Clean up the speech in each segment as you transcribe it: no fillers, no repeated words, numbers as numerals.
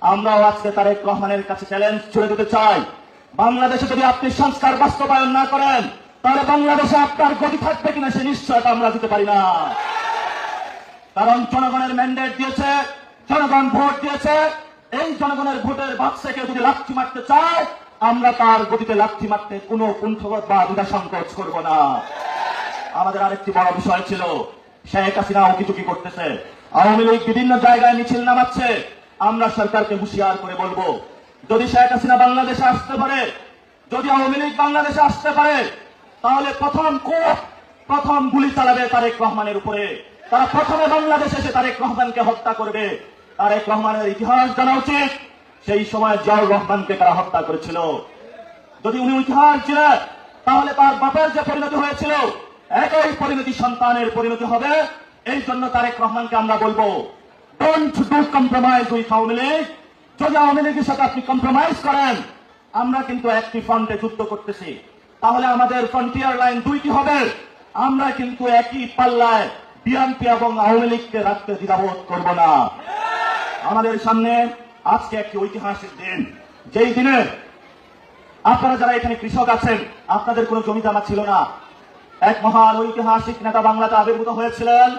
আমরাও আজকে তারেক রহমানের কাছে চ্যালেঞ্জ ছুড়ে দিতে চাই, বাংলাদেশে যদি আপনি সংস্কার বাস্তবায়ন না করেন তাহলে বাংলাদেশে আপনার গতি থাকবে কিনা সে নিশ্চয়তা আমরা দিতে পারি না। কারণ জনগণের ম্যান্ডেট দিয়েছে, জনগণ ভোট দিয়েছে। এই জনগণের ভোটের বাক্সে কেউ যদি লাথি মারতে চায়, আমরা তার গতিতে লাথি মারতে কোনো কুণ্ঠবোধ বা দ্বিধা সংকোচ করব না। আমাদের আরেকটি বড় বিষয় ছিল, শেখ হাসিনা উকিচুকি করতেছে, আওয়ামী লীগ বিভিন্ন জায়গায় মিছিল নামাচ্ছে। আমরা সরকারকে হুঁশিয়ার করে বলবো, যদি শেখ হাসিনা বাংলাদেশে আসতে পারে, যদি আওয়ামী লীগ বাংলাদেশে আসতে পারে, তাহলে প্রথম গুলি চালাবে তারেক রহমানের উপরে। তারা প্রথমে বাংলাদেশে এসে তারেক রহমানকে হত্যা করবে। তারেক রহমানের ইতিহাস জানা উচিত, সেই সময় জিয়াউর রহমানকে তারা হত্যা করেছিল। যদি উনি ইতিহাস ছিলেন, তাহলে তার বাপের যে পরিণতি হয়েছিল একই পরিণতি সন্তানের পরিণতি হবে। এই জন্য তারেক রহমানকে আমরা বলবো, don't do compromise with Awami League. যদি আওয়ামী লীগের সাথে আপনি কম্প্রোমাইজ করেন, আমরা কিন্তু একটি ফ্রন্টে যুদ্ধ করতেছি, তাহলে আমাদের ফ্রন্টিয়ার লাইন দুইটি হবে। আমরা কিন্তু একই পাল্লায় বিএনপি এবং আওয়ামী লীগকে রাখতে দ্বিধাবোধ করব না। আমাদের সামনে আজকে একটি ঐতিহাসিক দিন, যেই দিনে আপনারা যারা এখানে কৃষক আছেন, আপনাদের কোনো জমি জমা ছিল না। এক মহান ঐতিহাসিক নেতা বাংলাতে আবির্ভূত হয়েছিলেন।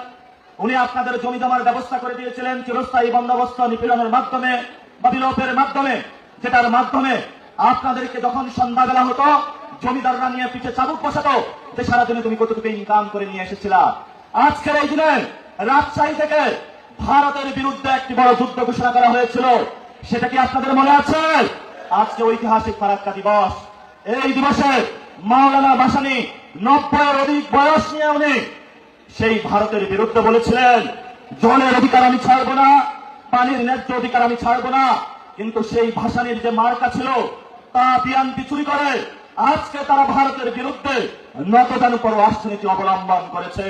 উনি আপনাদের জমি জমার ব্যবস্থা করে দিয়েছিলেন চিরস্থায়ী বন্দোবস্ত নিপীড়নের মাধ্যমে বা বিলোপের মাধ্যমে, যেটার মাধ্যমে আপনাদেরকে যখন সন্ধ্যাবেলা হতো জমিদাররা নিয়ে পিঠে চাবুক বসাতো যে সারাদিনে তুমি কতটুকু ইনকাম করে নিয়ে এসেছিলা। আজকের এই দিনে রাজশাহী থেকে ভারতের বিরুদ্ধে একটি বড় যুদ্ধ ঘোষণা করা হয়েছিল, সেটা কি আপনাদের মনে আছে? আজকে ঐতিহাসিক ফারাক্কা দিবস। এই দিবসে মাওলানা ভাসানী 90-এর অধিক বয়স নিয়ে উনি সেই ভারতের বিরুদ্ধে বলেছিলেন, জলের অধিকার আমি ছাড়বো না, পানির ন্যায্য অধিকার আমি ছাড়বো না। কিন্তু সেই ভাসানীর যে মার্কা ছিল তা বিএনপি চুরি করে আজকে তারা ভারতের বিরুদ্ধে নতজানুপর রাষ্ট্রনীতি অবলম্বন করেছে।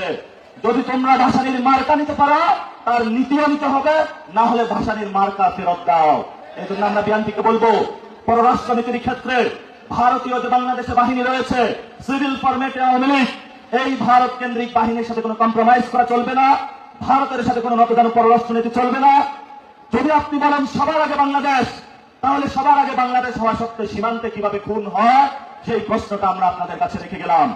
যদি তোমরা ভাসানীর মার্কা নিতে পারো, তার নীতিও নিতে হবে, না হলে ভাসানীর মার্কা ফেরত দাও। এই জন্য আমরা বিএনপিকে বলবো, পররাষ্ট্রনীতির ক্ষেত্রে ভারতীয় যে বাংলাদেশে বাহিনী রয়েছে, সিভিল ফরম্যাটে আওয়ামী লীগ, এই ভারত কেন্দ্রিক বাহিনীর সাথে কোনো কম্প্রোমাইজ করা চলবে না, ভারতের সাথে কোনো নতজানু পররাষ্ট্রনীতি চলবে না। যদি আপনি বলেন সবার আগে বাংলাদেশ, তাহলে সবার আগে বাংলাদেশ হওয়া সত্ত্বেও সীমান্তে কিভাবে খুন হয় সেই প্রশ্নটা আমরা আপনাদের কাছে রেখে গেলাম।